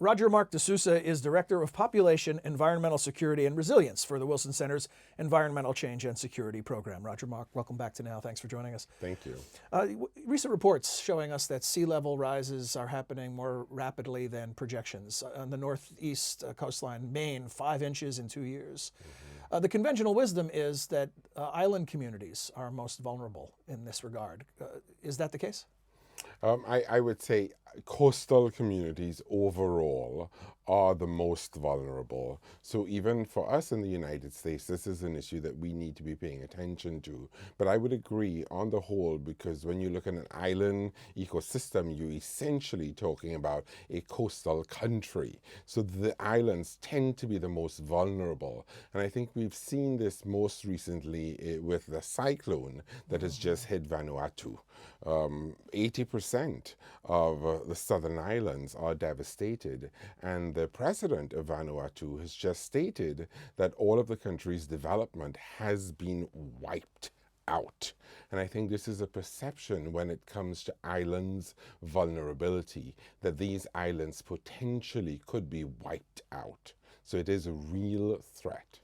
Roger Mark de Souza is Director of Population, Environmental Security, and Resilience for the Wilson Center's Environmental Change and Security Program. Roger Mark, welcome back to Now. Thanks for joining us. Thank you. Recent reports showing us that sea level rises are happening more rapidly than projections. On the northeast coastline, Maine, 5 inches in 2 years. The conventional wisdom is that island communities are most vulnerable in this regard. Is that the case? I would say coastal communities overall are the most vulnerable. So even for us in the United States, this is an issue that we need to be paying attention to. But I would agree on the whole, because when you look at an island ecosystem, you're essentially talking about a coastal country. So the islands tend to be the most vulnerable. And I think we've seen this most recently with the cyclone that has just hit Vanuatu. 80% of the southern islands are devastated, and the president of Vanuatu has just stated that all of the country's development has been wiped out. And I think this is a perception when it comes to islands' vulnerability, that these islands potentially could be wiped out. So it is a real threat.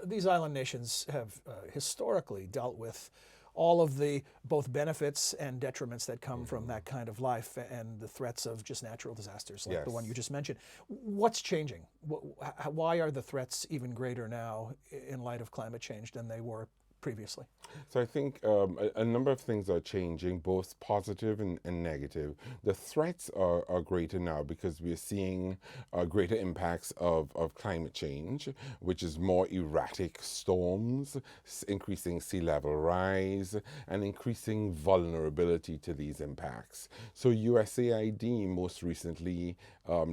These island nations have historically dealt with all of the both benefits and detriments that come from that kind of life and the threats of just natural disasters like the one you just mentioned. What's changing? Why are the threats even greater now in light of climate change than they were previously? So I think a number of things are changing, both positive and negative. The threats are greater now because we're seeing greater impacts of climate change, which is more erratic storms, increasing sea level rise, and increasing vulnerability to these impacts. So USAID most recently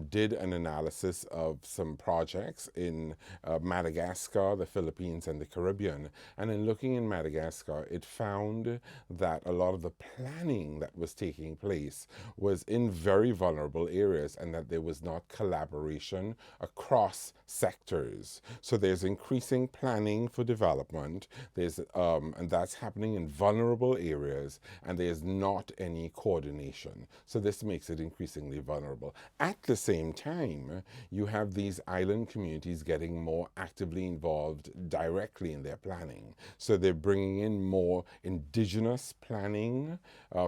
did an analysis of some projects in Madagascar, the Philippines, and the Caribbean. And in looking in Madagascar, it found that a lot of the planning that was taking place was in very vulnerable areas, and that there was not collaboration across sectors. So there's increasing planning for development, and that's happening in vulnerable areas, and there's not any coordination. So this makes it increasingly vulnerable. At the same time, you have these island communities getting more actively involved directly in their planning. So they're bringing in more indigenous planning.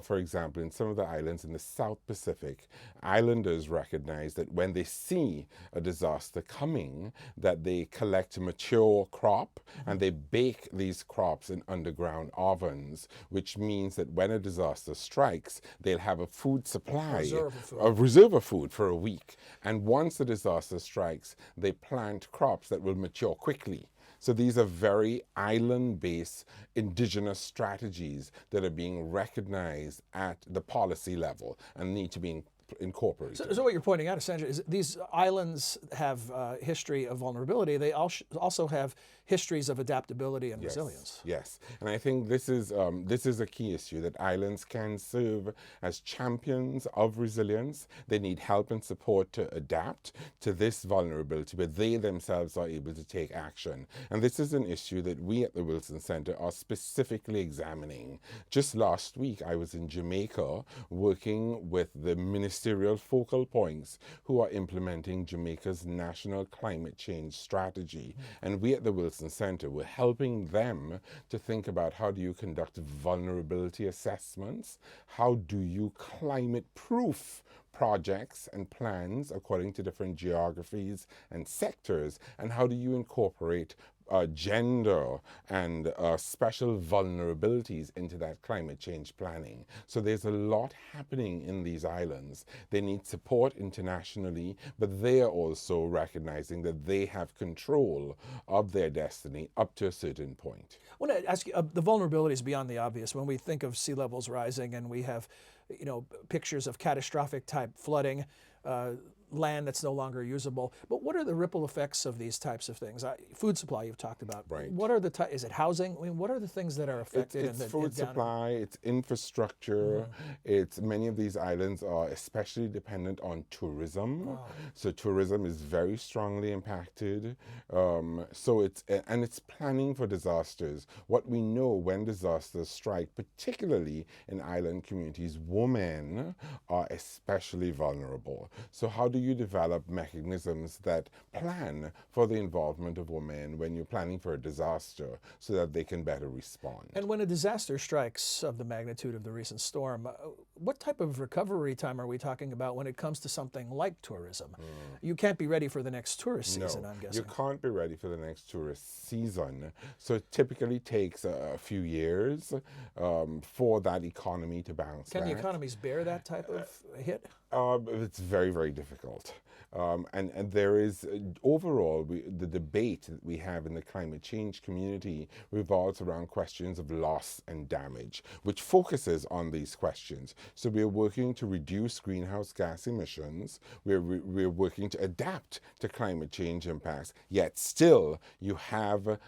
For example, in some of the islands in the South Pacific, islanders recognize that when they see a disaster coming, that they collect a mature crop and they bake these crops in underground ovens, which means that when a disaster strikes, they'll have a food supply, a reserve of food for a week. And once the disaster strikes, they plant crops that will mature quickly. So these are very island-based indigenous strategies that are being recognized at the policy level and need to be incorporated. So what you're pointing out essentially is these islands have a history of vulnerability. They also have histories of adaptability and resilience. Yes, and I think this is a key issue, that islands can serve as champions of resilience. They need help and support to adapt to this vulnerability, but they themselves are able to take action. And this is an issue that we at the Wilson Center are specifically examining. Just last week, I was in Jamaica working with the ministerial focal points who are implementing Jamaica's national climate change strategy. And we at the Wilson Center were helping them to think about, how do you conduct vulnerability assessments? How do you climate-proof projects and plans according to different geographies and sectors? And how do you incorporate gender and special vulnerabilities into that climate change planning? So there's a lot happening in these islands. They need support internationally, but they are also recognizing that they have control of their destiny up to a certain point. I want to ask you, the vulnerabilities beyond the obvious. When we think of sea levels rising and we have, pictures of catastrophic type flooding, land that's no longer usable. But what are the ripple effects of these types of things? Food supply you've talked about. Right. What are is it housing? I mean, what are the things that are affected? It's food supply, it's infrastructure. It's many of these islands are especially dependent on tourism. So tourism is very strongly impacted. So it's planning for disasters. What we know when disasters strike, particularly in island communities, women are especially vulnerable. So how do you develop mechanisms that plan for the involvement of women when you're planning for a disaster so that they can better respond? And when a disaster strikes of the magnitude of the recent storm, what type of recovery time are we talking about when it comes to something like tourism? You can't be ready for the next tourist season, I'm guessing. You can't be ready for the next tourist season. So it typically takes a few years for that economy to bounce back. Can the economies bear that type of hit? It's very, very difficult. And there is, overall, the debate that we have in the climate change community revolves around questions of loss and damage, which focuses on these questions. So we're working to reduce greenhouse gas emissions. We're working to adapt to climate change impacts, yet still you have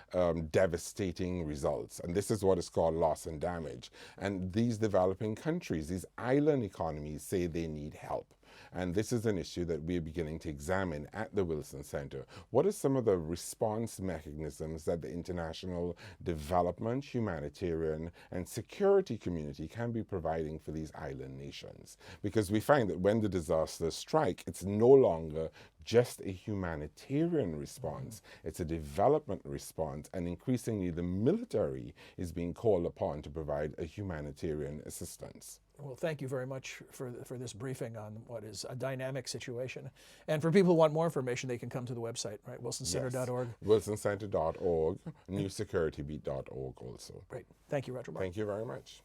devastating results. And this is what is called loss and damage. And these developing countries, these island economies, say they need help. And this is an issue that we're beginning to examine at the Wilson Center. What are some of the response mechanisms that the international development, humanitarian, and security community can be providing for these island nations? Because we find that when the disasters strike, it's no longer just a humanitarian response. It's a development response, and increasingly the military is being called upon to provide a humanitarian assistance. Well, thank you very much for this briefing on what is a dynamic situation. And for people who want more information, they can come to the website, right? wilsoncenter.org. Yes. wilsoncenter.org, newsecuritybeat.org also. Great. Thank you, Roger. Thank you very much.